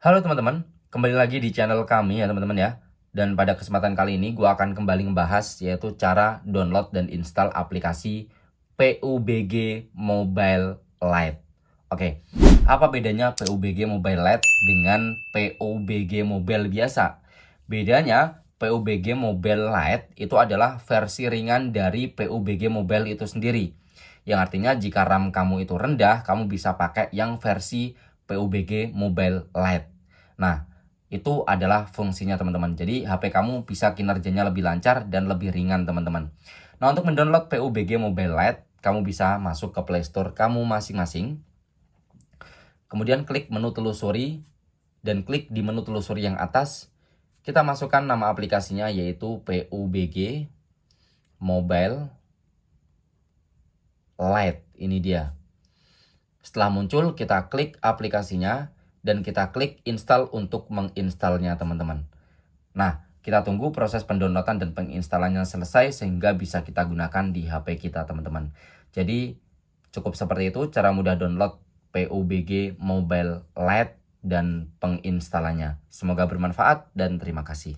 Halo teman-teman, kembali lagi di channel kami ya teman-teman ya. Dan pada kesempatan kali ini gue akan kembali membahas yaitu cara download dan install aplikasi PUBG Mobile Lite. Oke, apa bedanya PUBG Mobile Lite dengan PUBG Mobile biasa? Bedanya PUBG Mobile Lite itu adalah versi ringan dari PUBG Mobile itu sendiri. Yang artinya jika RAM kamu itu rendah, kamu bisa pakai yang versi PUBG Mobile Lite. Nah, itu adalah fungsinya teman-teman. Jadi HP kamu bisa kinerjanya lebih lancar dan lebih ringan teman-teman. Nah, untuk mendownload PUBG Mobile Lite, kamu bisa masuk ke Play Store kamu masing-masing. Kemudian klik menu telusuri dan klik di menu telusuri yang atas. Kita masukkan nama aplikasinya yaitu PUBG Mobile Lite. Ini dia. Setelah muncul, kita klik aplikasinya dan kita klik install untuk menginstalnya teman-teman. Nah, kita tunggu proses pendownloadan dan penginstalannya selesai sehingga bisa kita gunakan di HP kita teman-teman. Jadi cukup seperti itu cara mudah download PUBG Mobile Lite dan penginstalannya. Semoga bermanfaat dan terima kasih.